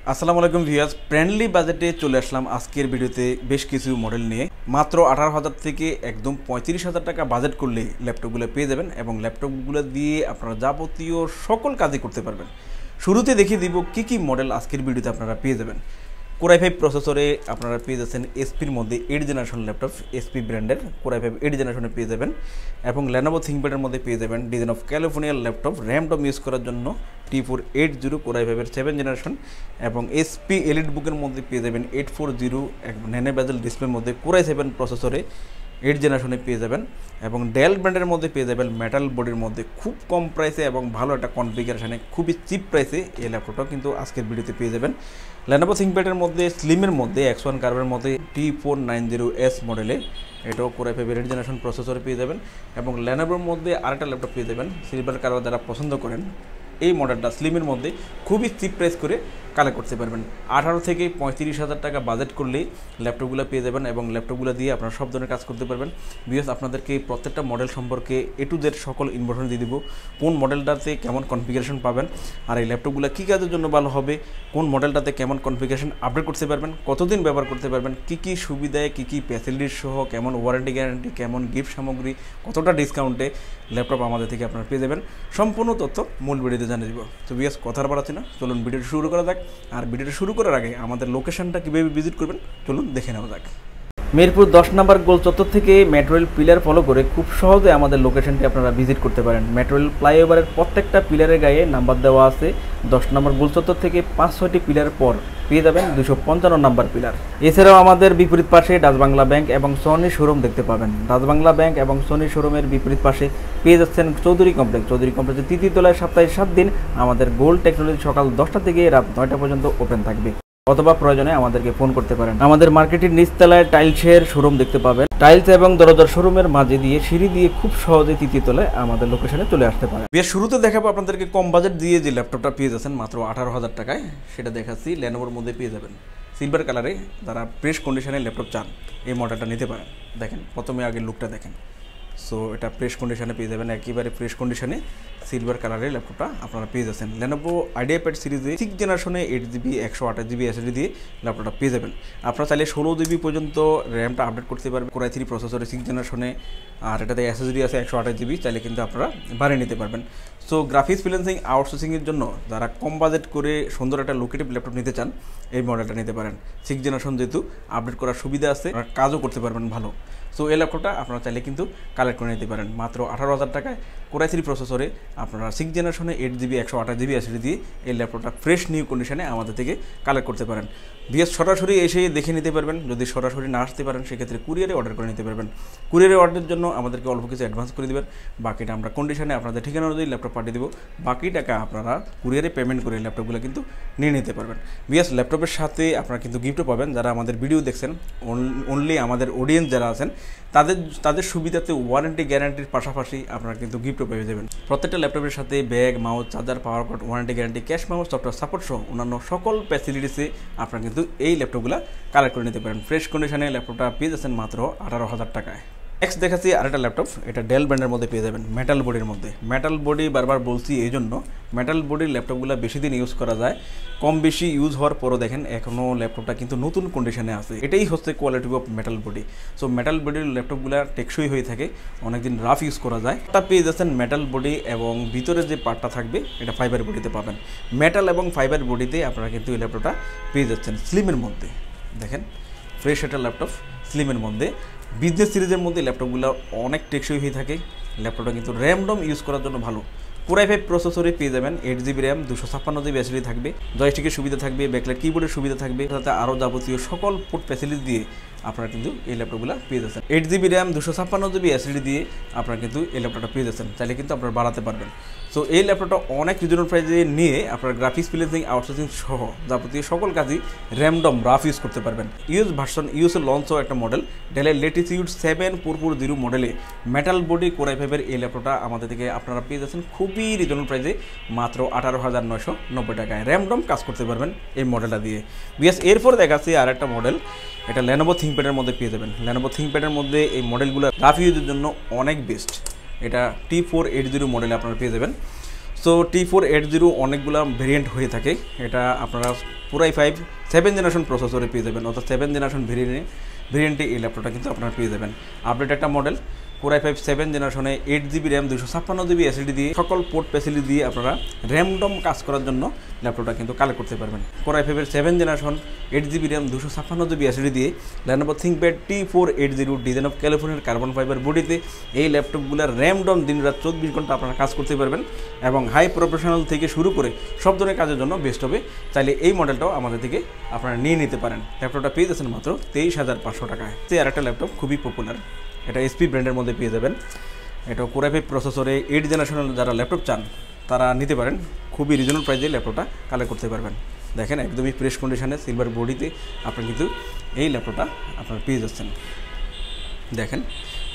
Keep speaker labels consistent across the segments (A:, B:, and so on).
A: আসসালামু আলাইকুম viewers, friendly বাজেটে চলে আসলাম আজকের ভিডিওতে বেশ কিছু মডেল নিয়ে। মাত্র 18,000 থেকে একদম 35,000 টাকা বাজেট করলে ল্যাপটপগুলো পেয়ে যাবেন এবং ল্যাপটপগুলো দিয়ে আপনারা যাবতীয় সকল কাজই করতে পারবেন। শুরুতে দেখিয়ে দিব কি কি মডেল আজকের ভিডিওতে আপনারা পেয়ে যাবেন। কোর i5 প্রসেসরে আপনারা পেয়ে যাচ্ছেন এসপির মধ্যে 8 জেনারেশন ল্যাপটপ, এসপি ব্র্যান্ডের কোর i5 8 জেনারেশনে পেয়ে যাবেন এবং লেনোভো থিংকপ্যাডের মধ্যে পেয়ে যাবেন ডিজাইন অফ ক্যালিফোর্নিয়ার ল্যাপটপ, র্যাম-রম ইউজ করার জন্য T480 কোর i5 এর 7 জেনারেশন এবং এসপি এলিট বুকের মধ্যে পেয়ে যাবেন 840 ন্যানো বেজেল ডিসপ্লের মধ্যে কোর i7 প্রসেসরে 8 জেনারেশনে পেয়ে যাবেন এবং ডেল ব্র্যান্ডের মধ্যে পেয়ে যাবেন মেটাল বডির মধ্যে খুব কম প্রাইসে এবং ভালো একটা কনফিগারেশনে খুবই চিপ প্রাইসে এই ল্যাপটপটাও কিন্তু আজকের ভিডিওতে পেয়ে যাবেন। লেনোভো থিংকপ্যাডের মধ্যে স্লিমের মধ্যে X1 কার্ভের মধ্যে T490S মডেলে এটাও কোর i5 8 জেনারেশন প্রসেসরে পেয়ে যাবেন এবং লেনোভোর মধ্যে আরেকটা ল্যাপটপ পেয়ে যাবেন সিলভার কালার যারা পছন্দ করেন এই মডেলটা স্লিমের মধ্যে খুবই চিপ প্রাইস করে কালেক্ট করতে পারবেন। 18 থেকে 35,000 টাকা বাজেট করলেই ল্যাপটপগুলো পেয়ে যাবেন এবং ল্যাপটপগুলো দিয়ে আপনারা সব ধরনের কাজ করতে পারবেন। বিকজ আপনাদেরকে প্রত্যেকটা মডেল সম্পর্কে A to Z সকল ইনফরমেশন দিয়ে দিব, কোন মডেলটাতে কেমন কনফিগারেশন পাবেন আর এই ল্যাপটপগুলো কী কাজের জন্য ভালো হবে, কোন মডেলটাতে কেমন কনফিগারেশন আপডেট করতে পারবেন, কতদিন ব্যবহার করতে পারবেন, কী কী সুবিধায় কী কী ফ্যাসিলিটিস সহ কেমন ওয়ারেন্টি গ্যারান্টি, কেমন গিফট সামগ্রী, কতটা ডিসকাউন্টে ল্যাপটপ আমাদের থেকে আপনারা পেয়ে যাবেন, সম্পূর্ণ তথ্য মূল ভিডিওতে জানিয়ে দিব। তো বিকজ কথার বাড়াচ্ছি না, চলুন ভিডিওটি শুরু করা যাক। আর ভিডিওটা শুরু করার আগে আমাদের লোকেশনটা কীভাবে ভিজিট করবেন চলুন দেখে নেওয়া যাক। মিরপুর 10 নম্বর গোল চত্বর থেকে মেট্রো রেল পিলার ফলো করে খুব সহজে আমাদের লোকেশনটি আপনারা ভিজিট করতে পারেন। মেট্রো রেল ফ্লাইওভারের প্রত্যেকটা পিলারের গায়ে নাম্বার দেওয়া আছে। 10 নম্বর গোল চত্বর থেকে 5-6টি পিলার পর পেয়ে যাবেন 255 নম্বর পিলার। এছাড়াও আমাদের বিপরীত পাশে ডাচ বাংলা ব্যাংক এবং সনি শোরুম দেখতে পাবেন। ডাচ বাংলা ব্যাংক এবং সনি শোরুমের বিপরীত পাশে পেয়ে যাচ্ছেন চৌধুরী কমপ্লেক্স। চৌধুরী কমপ্লেক্সের তৃতীয় তলায় সপ্তাহে 7 দিন আমাদের গোল্ড টেকনোলজি সকাল 10টা থেকে রাত 9টা পর্যন্ত ওপেন থাকবে, অথবা প্রয়োজনে আমাদেরকে ফোন করতে পারেন। আমাদের মার্কেটের নিচতলায় টাইলসের শোরুম দেখতে পাবেন। টাইলস এবং দরজার শোরুমের মাঝে দিয়ে সিঁড়ি দিয়ে খুব সহজে তৃতীয় তলায় আমাদের লোকেশনে চলে আসতে পারেন। বেশ শুরুতে দেখাবো আপনাদেরকে কম বাজেট দিয়ে যে ল্যাপটপটা পেয়ে যাচ্ছেন মাত্র 18,000 টাকায়, সেটা দেখাচ্ছি। লেনোভোর মধ্যে পেয়ে যাবেন সিলভার কালারে, যারা প্রেস কন্ডিশনে ল্যাপটপ চান এই মডেলটা নিতে পারেন। দেখেন প্রথমে আগে লুকটা দেখেন। সো এটা প্রেস কন্ডিশনে পেয়ে যাবেন, একেবারে প্রেস কন্ডিশনে সিলভার কালারের ল্যাপটপটা আপনারা পেয়ে যাচ্ছেন। লেনোভো আইডিয়াপ্যাড সিরিজে 6 জেনারেশনে 8GB 128GB SSD দিয়ে ল্যাপটপটা পেয়ে যাবেন। আপনারা চাইলে 16GB পর্যন্ত র্যামটা আপডেট করতে পারবেন কোর i3 প্রসেসরে 6 জেনারেশনে, আর এটাতে SSD আছে 128GB, চাইলে কিন্তু আপনারা বাড়িয়ে নিতে পারবেন। সো গ্রাফিক্স ফ্রিল্যান্সিং আউটসোর্সিংয়ের জন্য যারা কম বাজেট করে সুন্দর একটা লোকেটিভ ল্যাপটপ নিতে চান এই মডেলটা নিতে পারেন। 6 জেনারেশন যেহেতু আপডেট করার সুবিধা আছে, কাজও করতে পারবেন ভালো। সো এই ল্যাপটপটা আপনারা চাইলে কিন্তু কালেক্ট করে নিতে পারেন মাত্র 18,000 টাকায়। কোর i3 প্রসেসরে আপনারা 6 জেনারেশনে 8GB 128GB SSD দিয়ে এই ল্যাপটপটা ফ্রেশ নিউ কন্ডিশনে আমাদের থেকে কালেক্ট করতে পারেন। সরাসরি এসে দেখে নিতে পারবেন। যদি সরাসরি না আসতে পারেন সেক্ষেত্রে কুরিয়ারে অর্ডার করে নিতে পারবেন। কুরিয়ারে অর্ডারের জন্য আমাদেরকে অল্প কিছু অ্যাডভান্স করে দেবেন, বাকিটা আমরা কন্ডিশনে আপনাদের ঠিকানা অনুযায়ী ল্যাপটপ পাঠিয়ে দেবো। বাকি টাকা আপনারা কুরিয়ারে পেমেন্ট করে ল্যাপটপগুলো কিন্তু নিয়ে নিতে পারবেন। ল্যাপটপের সাথে আপনারা কিন্তু গিফটও পাবেন। যারা আমাদের ভিডিও দেখছেন, অনলি আমাদের অডিয়েন্স যারা আছেন তাদের সুবিধাতে ওয়ারেন্টি গ্যারান্টির পাশাপাশি আপনারা কিন্তু গিফটও পেয়ে যাবেন। প্রত্যেকটা ল্যাপটপের সাথে bag, mouse, charger, power cord, warranty guarantee, cash mouse, software support সহ অন্যান্য সকল ফ্যাসিলিটিসে আপনারা কিন্তু এই ল্যাপটপগুলো কালেক্ট করে নিতে পারেন। ফ্রেশ কন্ডিশনে ল্যাপটপটা পেয়ে যাচ্ছেন মাত্র 18,000 টাকায়। নেক্সট দেখাচ্ছি আরেকটা ল্যাপটপ, এটা ডেল ব্র্যান্ডের মধ্যে পেয়ে যাবেন মেটাল বডির মধ্যে। মেটাল বডি বারবার বলছি এই জন্য, মেটাল বডির ল্যাপটপগুলো বেশি দিন ইউজ করা যায়। কম বেশি ইউজ হওয়ার পরও দেখেন এখনও ল্যাপটপটা কিন্তু নতুন কন্ডিশনে আছে। এটাই হচ্ছে quality of metal body. So metal বডির ল্যাপটপগুলো টেকসই হয়ে থাকে, অনেকদিন রাফ ইউজ করা যায়। এটা পেয়ে যাচ্ছেন মেটাল বডি এবং ভিতরে যে পার্টটা থাকবে এটা ফাইবার বডিতে পাবেন। মেটাল এবং ফাইবার বডিতে আপনারা কিন্তু এই ল্যাপটপটা পেয়ে যাচ্ছেন স্লিমের মধ্যে। দেখেন ফ্রেশ একটা ল্যাপটপ স্লিমের মধ্যে। বিজনেস সিরিজের মধ্যে ল্যাপটপগুলো অনেক টেকসই হয়ে থাকে। ল্যাপটপটা কিন্তু র্যাম-রম ইউজ করার জন্য ভালো। কোর i5 প্রসেসরে পেয়ে যাবেন 8GB র্যাম, 256GB SSD থাকবে, জয়স্টিকের সুবিধা থাকবে, ব্যাকলাইট কিবোর্ডের সুবিধা থাকবে, সাথে আরও যাবতীয় সকল পোর্ট ফ্যাসিলিটি দিয়ে আপনারা কিন্তু এই ল্যাপটপগুলো পেয়ে যাচ্ছেন। 8GB র্যাম 256GB SSD দিয়ে আপনারা কিন্তু এই ল্যাপটপটা পেয়ে যাচ্ছেন, চাইলে কিন্তু আপনারা বাড়াতে পারবেন। সো এই ল্যাপটপটা অনেক রিজনেবল প্রাইসে নিয়ে আপনার গ্রাফিক্স ফ্রিল্যান্সিং আউটসোর্সিং সহ যাবতীয় সকল কাজই র্যাম-রম রাফ ইউজ করতে পারবেন। ইউএসএ লঞ্চ হওয়া একটা মডেল ডেলের লেটিটিউড 7440 মডেলে মেটাল বডি কোর i5 এর এই ল্যাপটপটা আমাদের থেকে আপনারা পেয়ে যাচ্ছেন খুবই রিজনেবল প্রাইসে মাত্র 18,990 টাকায়। র্যাম-রম কাজ করতে পারবেন এই মডেলটা দিয়ে। এরপর দেখাচ্ছি আর একটা মডেল, এটা লেনোভো থিংকপ্যাডের মধ্যে পেয়ে যাবেন। লেনোভো থিংকপ্যাডের মধ্যে এই মডেলগুলো রাফ ইউজের জন্য অনেক বেস্ট। এটা T480 মডেলে আপনারা পেয়ে যাবেন। সো T480 অনেকগুলো ভেরিয়েন্ট হয়ে থাকে। এটা আপনারা Core i5 7 জেনারেশন প্রসেসরে পেয়ে যাবেন, অর্থাৎ 7 জেনারেশন ভেরিয়েন্টে এই ল্যাপটপটা কিন্তু আপনারা পেয়ে যাবেন। আপডেট একটা মডেল Core i5 7 জেনারেশনে 8GB র্যাম 256GB SSD দিয়ে সকল পোর্ট ফ্যাসিলিটি দিয়ে আপনারা র্যামডম কাজ করার জন্য ল্যাপটপটা কিন্তু কালেক্ট করতে পারবেন। Core i5 এর 7 generation 8GB RAM 256GB SSD দিয়ে Lenovo ThinkPad T480 design of ক্যালিফোর্নিয়ার কার্বন ফাইবার বডিতে এই ল্যাপটপগুলোর র্যামডম দিনরাত 24 ঘন্টা আপনারা কাজ করতে পারবেন এবং হাই প্রফেশনাল থেকে শুরু করে সব ধরনের কাজের জন্য বেস্ট হবে। চাইলে এই মডেলটাও আমাদের থেকে আপনারা নিয়ে নিতে পারেন। ল্যাপটপটা পেয়ে যাচ্ছেন মাত্র 23,500 টাকায়। আর একটা ল্যাপটপ খুবই পপুলার, এটা SP ব্র্যান্ডের মধ্যে পেয়ে যাবেন। এটা Core i5 প্রসেসরে 8 জেনারেশনের যারা ল্যাপটপ চান তারা নিতে পারেন, খুবই রিজনেবল প্রাইসে ল্যাপটপটা কালেক্ট করতে পারবেন। দেখেন একদমই ফ্রেশ কন্ডিশনে সিলভার বডিতে আপনার কিন্তু এই ল্যাপটপটা আপনারা পেয়ে যাচ্ছেন। দেখেন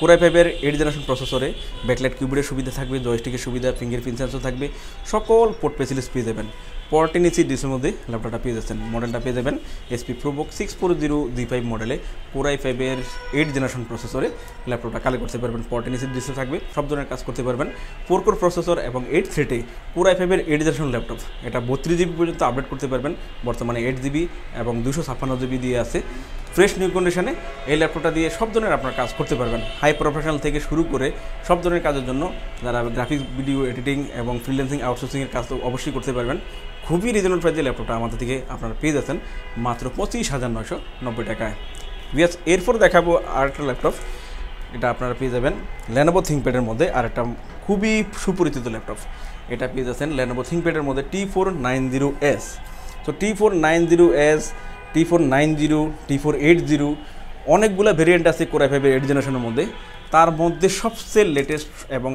A: Core i5 এর 8 জেনারেশন প্রসেসরে ব্যাকলাইট কিবোর্ডের সুবিধা থাকবে, জয়স্টিকের সুবিধা, ফিঙ্গারপ্রিন্ট সেন্সর থাকবে, সকল পোর্ট ফ্যাসিলিটিস পেয়ে যাবেন। 14 ইঞ্চি ডিসপ্লের মধ্যে ল্যাপটপটা পেয়ে যাচ্ছেন। মডেলটা পেয়ে যাবেন SP ProBook 640G5 মডেলে Core i5 এর 8 জেনারেশন প্রসেসরে ল্যাপটপটা কালেক্ট করতে পারবেন। 14 ইঞ্চি ডিসপ্লে থাকবে, সব ধরনের কাজ করতে পারবেন। 4 কোর প্রসেসর এবং 8 থ্রেডে Core i5 এর 8 জেনারেশন ল্যাপটপ, এটা 32GB পর্যন্ত আপডেট করতে পারবেন। বর্তমানে 8GB এবং 256GB দিয়ে আছে। ফ্রেশ নিউ কন্ডিশনে এই ল্যাপটপটা দিয়ে সব ধরনের আপনার কাজ করতে পারবেন। হাই প্রফেশনাল থেকে শুরু করে সব ধরনের কাজের জন্য যারা গ্রাফিক্স, ভিডিও এডিটিং এবং ফ্রিল্যান্সিং, আউটসোর্সিংয়ের কাজ তো অবশ্যই করতে পারবেন। খুবই রিজনেবল প্রাইসে ল্যাপটপটা আমাদের থেকে আপনারা পেয়ে যাচ্ছেন মাত্র 25,990 টাকায়। এরপর দেখাবো আরেকটা ল্যাপটপ, এটা আপনারা পেয়ে যাবেন Lenovo ThinkPad-এর মধ্যে। আর একটা খুবই সুপরিচিত ল্যাপটপ, এটা পেয়ে যাচ্ছেন Lenovo ThinkPad-এর মধ্যে T490S। তো T490S, T490, T480 অনেকগুলো ভেরিয়েন্ট আছে Core i5 এর 8 জেনারেশনের মধ্যে। তার মধ্যে সবচেয়ে লেটেস্ট এবং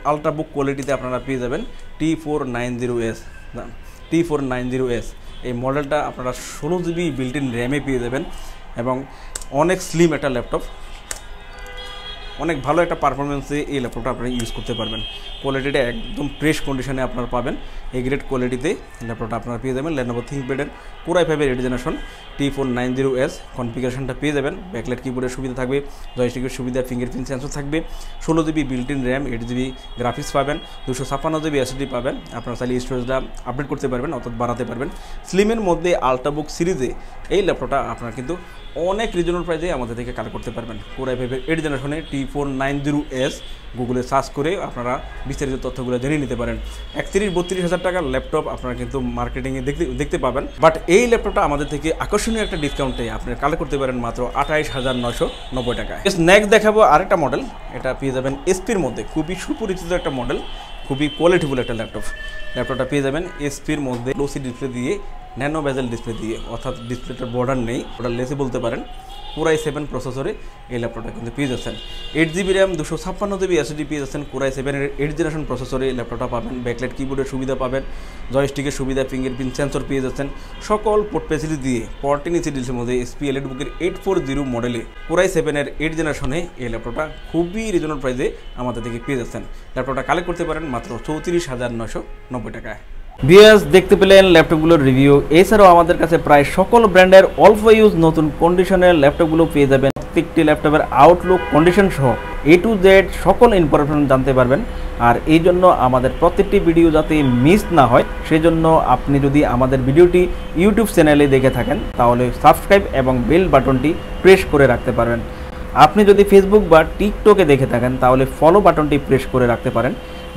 A: আলট্রাবুক কোয়ালিটিতে আপনারা পেয়ে যাবেন T490S। এই মডেলটা আপনারা 16GB বিল্ট ইন র্যামে পেয়ে যাবেন এবং অনেক স্লিম একটা ল্যাপটপ, অনেক ভালো একটা পারফরমেন্সে এই ল্যাপটপটা আপনারা ইউজ করতে পারবেন। কোয়ালিটিটা একদম ফ্রেশ কন্ডিশনে আপনারা পাবেন। এই গ্রেড কোয়ালিটিতে ল্যাপটপটা আপনারা পেয়ে যাবেন Lenovo ThinkPad-এর Core i5 এর 8 জেনারেশন T490S। কনফিগারেশনটা পেয়ে যাবেন, ব্যাকলাইট কিবোর্ডের সুবিধা থাকবে, জয়স্টিকের সুবিধা, ফিঙ্গারপ্রিন্ট সেন্সর থাকবে, 16GB built in RAM, 8GB graphics পাবেন, 256GB SSD পাবেন। আপনারা চাইলে স্টোরেজটা আপডেট করতে পারবেন অর্থাৎ বাড়াতে পারবেন। স্লিমের মধ্যে আলট্রাবুক সিরিজে এই ল্যাপটপটা আপনারা কিন্তু অনেক রিজনেবল প্রাইসে আমাদের থেকে কালেক্ট করতে পারবেন। Core i5 এর 8 জেনারেশনে T490S গুগলে সার্চ করে আপনারা বিস্তারিত তথ্যগুলো জেনে নিতে পারেন। 31-32 হাজার টাকার ল্যাপটপ আপনারা কিন্তু মার্কেটিংয়ে দেখতে পাবেন, বাট এই ল্যাপটপটা আমাদের থেকে আকর্ষণীয় একটা ডিসকাউন্টে আপনারা কালেক্ট করতে পারেন মাত্র 28,990 টাকায়। নেক্সট দেখাবো আরেকটা মডেল, এটা পেয়ে যাবেন SP-র মধ্যে, খুবই সুপরিচিত একটা মডেল, খুবই কোয়ালিটিফুল একটা ল্যাপটপটা পেয়ে যাবেন SP-র মধ্যে গ্লোসি ডিসপ্লে দিয়ে, ন্যানো বেজেল ডিসপ্লে দিয়ে, অর্থাৎ ডিসপ্লেটার বর্ডার নেই, বর্ডারলেসই বলতে পারেন। Core i7 প্রসেসরে এই ল্যাপটপটা কিন্তু পেয়ে যাচ্ছেন। 8GB র্যাম 256GB SSD পেয়ে যাচ্ছেন। Core i7 এর 8 জেনারেশন প্রসেসরে ল্যাপটপটা পাবেন, ব্যাকলাইট কিবোর্ডের সুবিধা পাবেন, জয়স্টিকের সুবিধা, ফিঙ্গারপ্রিন্ট সেন্সর পেয়ে যাচ্ছেন, সকল পোর্ট ফ্যাসিলিটি দিয়ে 14 ইঞ্চি ডিসপ্লের মধ্যে SP EliteBook-এর 840 মডেলে Core i7 এর 8 জেনারেশনে এই ল্যাপটপটা খুবই রিজনেবল প্রাইসে আমাদের থেকে পেয়ে যাচ্ছেন। ল্যাপটপটা কালেক্ট করতে পারেন মাত্র 34,990 টাকায়।
B: ভিউয়ার্স, দেখতে পেলেন ল্যাপটপগুলোর রিভিউ। এছাড়াও আমাদের কাছে প্রায় সকল ব্র্যান্ডের অল্প ইউজ নতুন কন্ডিশনের ল্যাপটপগুলো পেয়ে যাবেন। প্রত্যেকটি ল্যাপটপের আউটলুক, কন্ডিশন সহ A to Z সকল ইনফরমেশন জানতে পারবেন। আর এই জন্য আমাদের প্রত্যেকটি ভিডিও যাতে মিস না হয় সেই জন্য আপনি যদি আমাদের ভিডিওটি ইউটিউব চ্যানেলে দেখে থাকেন তাহলে সাবস্ক্রাইব এবং বেল বাটনটি প্রেস করে রাখতে পারবেন। আপনি যদি ফেসবুক বা টিকটকে দেখে থাকেন তাহলে ফলো বাটনটি প্রেস করে রাখতে পারেন,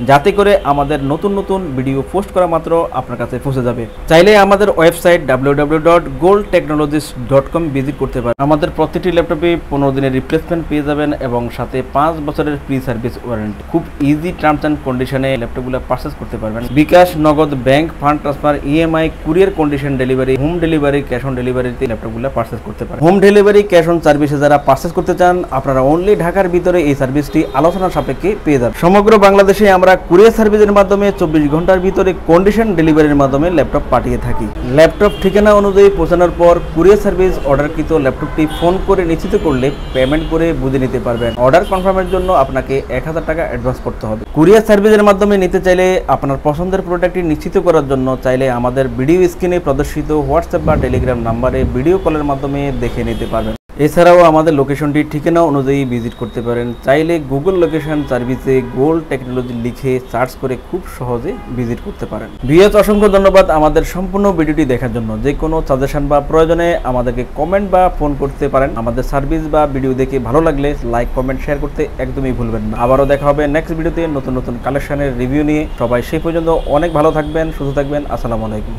B: যাতে করে আমাদের নতুন নতুন ভিডিও পোস্ট করা মাত্র আপনার কাছে পৌঁছে যাবে। চাইলে আমাদের ওয়েবসাইট www.goldtechnologies.com ভিজিট করতে পারেন। আমাদের প্রতিটি ল্যাপটপে 15 দিনের রিপ্লেসমেন্ট পেয়ে যাবেন এবং সাথে 5 বছরের ফ্রি সার্ভিস ওয়ারেন্টি। খুব ইজি টার্মস অ্যান্ড কন্ডিশনে ল্যাপটপগুলো পারচেস করতে পারবেন। বিকাশ, নগদ, bank, fund transfer, EMI, courier condition delivery, home delivery, cash on ডেলিভারিতে ল্যাপটপগুলো পারচেস করতে পারেন। হোম ডেলিভারি, ক্যাশ অন সার্ভিসে যারা পারচেস করতে চান আপনারা অনলি ঢাকার ভিতরে এই সার্ভিসটি আলোচনার সাপেক্ষে পেয়ে যাবেন। সমগ্র বাংলাদেশে আমরা কুরিয়ার সার্ভিসের মাধ্যমে 24 ঘন্টার ভিতরে কন্ডিশন ডেলিভারির মাধ্যমে ল্যাপটপ পাঠিয়ে থাকি। ল্যাপটপ ঠিকানা অনুযায়ী পৌঁছানোর পর কুরিয়ার সার্ভিস অর্ডারকৃত ল্যাপটপটি ফোন করে নিশ্চিত করলে পেমেন্ট করে বুঝে নিতে পারবেন। অর্ডার কনফার্মের জন্য আপনাকে 1000 টাকা অ্যাডভান্স করতে হবে। কুরিয়ার সার্ভিসের মাধ্যমে নিতে চাইলে আপনার পছন্দের প্রোডাক্টটি নিশ্চিত করার জন্য চাইলে আমাদের ভিডিও স্ক্রিনে প্রদর্শিত হোয়াটসঅ্যাপ বা টেলিগ্রাম নাম্বারে ভিডিও কলের মাধ্যমে দেখে নিতে পারবেন। এছাড়াও আমাদের লোকেশনটি ঠিকানা অনুযায়ী ভিজিট করতে পারেন। চাইলে গুগল লোকেশন সার্ভিসে গোল্ড টেকনোলজি লিখে সার্চ করে খুব সহজে ভিজিট করতে পারেন। ভিউয়ার্স, অসংখ্য ধন্যবাদ আমাদের সম্পূর্ণ ভিডিওটি দেখার জন্য। যে কোনো সাজেশন বা প্রয়োজনে আমাদেরকে কমেন্ট বা ফোন করতে পারেন। আমাদের সার্ভিস বা ভিডিও দেখে ভালো লাগলে লাইক কমেন্ট শেয়ার করতে একদমই ভুলবেন না। আবারও দেখা হবে নেক্সট ভিডিওতে নতুন নতুন কালেকশনের রিভিউ নিয়ে। সবাই সেই পর্যন্ত অনেক ভালো থাকবেন, সুস্থ থাকবেন। আসসালামু আলাইকুম।